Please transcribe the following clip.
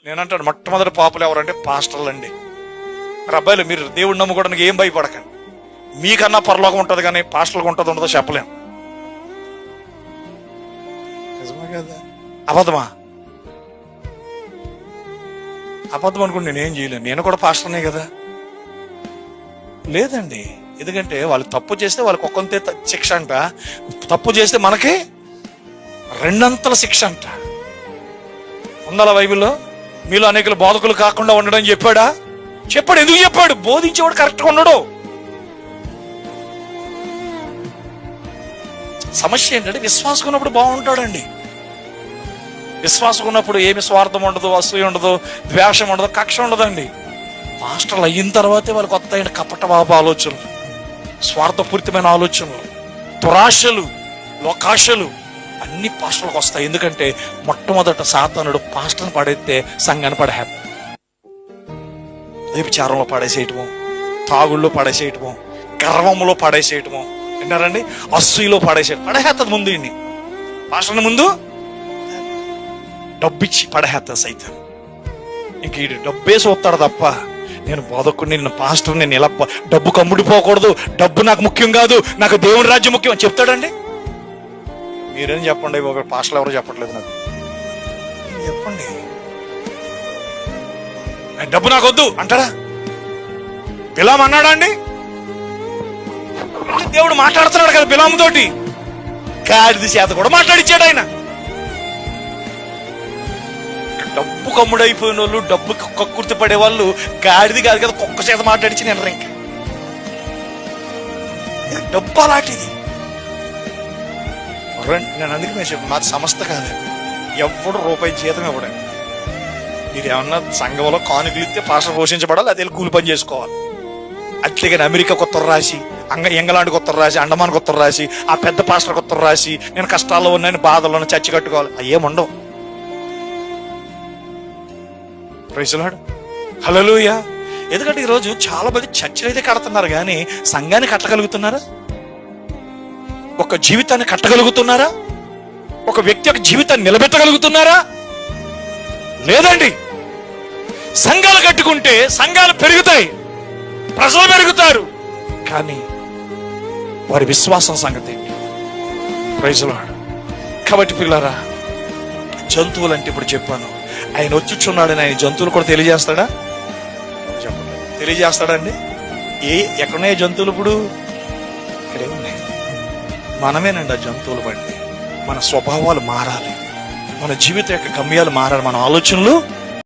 నేనంటాను మొట్టమొదటి పాపులు ఎవరంటే పాస్టర్లు అండి. మరి అబ్బాయిలు, మీరు దేవుడిని నమ్ముకోవడానికి ఏం భయపడకండి. మీకన్నా పరలోకం ఉంటుంది, కానీ పాస్టర్లకు ఉంటుంది ఉండదో చెప్పలేం. నిజమే కదా? అబద్ధమా? అబద్ధం అనుకుంటే నేనేం చేయలేను. నేను కూడా పాస్టర్నే కదా. లేదండి, ఎందుకంటే వాళ్ళు తప్పు చేస్తే వాళ్ళకి ఒక్కంతే శిక్ష అంట, తప్పు చేస్తే మనకి రెండంతల శిక్ష అంట. ఉండాల బైబిల్లో? మీలో అనేకలు బోధకులు కాకుండా ఉండడం చెప్పాడా? చెప్పాడు. ఎందుకు చెప్పాడు? బోధించేవాడు కరెక్ట్గా ఉండడు. సమస్య ఏంటంటే విశ్వాసం ఉన్నప్పుడు బాగుంటాడండి. విశ్వాసం ఉన్నప్పుడు ఏమి స్వార్థం ఉండదు, అసూయ ఉండదు, ద్వేషం ఉండదు, కక్ష ఉండదండి. మాస్టర్లు అయిన తర్వాతే వాళ్ళకి కొత్త అయిన కపట బాబు ఆలోచనలు, స్వార్థపూరితమైన ఆలోచనలు, దురాశలు, లోకాశలు అన్ని పాస్టర్లకు వస్తాయి. ఎందుకంటే మొట్టమొదట సాతానుడు పాస్టర్ని పడేస్తే సంఘాన్ని పడేస్తాడు. వ్యభిచారంలో పడేసేయటము, తాగుళ్ళలో పడేసేయటము, గర్వంలో పడేసేయటము, విన్నారండి, అసూయలో పడేసేది ముందు ఇన్ని పాస్టర్ని ముందు డబ్బిచ్చి పడేస్తుంది సైతం. ఇంక ఈ డబ్బే చూస్తాడు తప్ప, నేను బోధకుడిని, నేను పాస్టర్, నేను ఇలా డబ్బు కమ్ముడిపోకూడదు, డబ్బు నాకు ముఖ్యం కాదు, నాకు దేవుని రాజ్యం ముఖ్యం అని చెప్తాడండి. మీరేం చెప్పండి, ఒక పాస్టర్లు ఎవరు చెప్పట్లేదు నాకు. చెప్పండి, డబ్బు నాకు వద్దు అంటారా? బిలాం అన్నాడా అండి? దేవుడు మాట్లాడుతున్నాడు కదా బిలాం తోటి. గాడిద చేత కూడా మాట్లాడిచ్చాడు ఆయన. డబ్బు కమ్ముడైపోయిన వాళ్ళు, డబ్బు కక్కుర్తి పడే వాళ్ళు గాడిది కాదు కదా, కుక్క చేత మాట్లాడిచి నేను ఇంకా డబ్బు అలాంటిది. నేను అందుకే నేను చెప్పి మాది సంస్థ కాదండి, ఎవడు రూపాయి జీతం ఇవ్వడండి. మీరు ఏమన్నా సంఘంలో కానుకలు ఇస్తే పాస్టర్ పోషించబడాలి, అదే కూలి పని చేసుకోవాలి. అట్లేగాని అమెరికాకు ఉత్తరం రాసి, ఇంగ్లాండ్కి ఉత్తరం రాసి, అండమాన్కి ఉత్తరం రాసి, ఆ పెద్ద పాస్టర్కి ఉత్తరం రాసి, నేను కష్టాల్లో ఉన్నాయని బాధల్లో చచ్చి కట్టుకోవాలి, అవి ఏముండవు. ప్రైజ్ లార్డ్, హల్లెలూయా. ఎందుకంటే ఈరోజు చాలా మంది చర్చలు అయితే కడుతున్నారు, కానీ సంఘాన్ని కట్టగలుగుతున్నారా? ఒక జీవితాన్ని కట్టగలుగుతున్నారా? ఒక వ్యక్తి యొక్క జీవితాన్ని నిలబెట్టగలుగుతున్నారా? లేదండి. సంఘాలు కట్టుకుంటే సంఘాలు పెరుగుతాయి, ప్రజలు పెరుగుతారు, కానీ వారి విశ్వాసం సంగతి ఏంటి? Praise Lord. కాబట్టి పిల్లరా, జంతువులు అంటే ఇప్పుడు చెప్పాను, ఆయన వచ్చుచున్నాడని ఆయన జంతువులు కూడా తెలియజేస్తాడా? చెప్పండి, తెలియజేస్తాడండి. ఎక్కడున్నాయి జంతువులు? ఇప్పుడు ఇక్కడే ఉన్నాయి. మనమేనండి ఆ జంతువులు బట్టి. మన స్వభావాలు మారాలి, మన జీవితం యొక్క గమ్యాలు మారాలి, మన ఆలోచనలు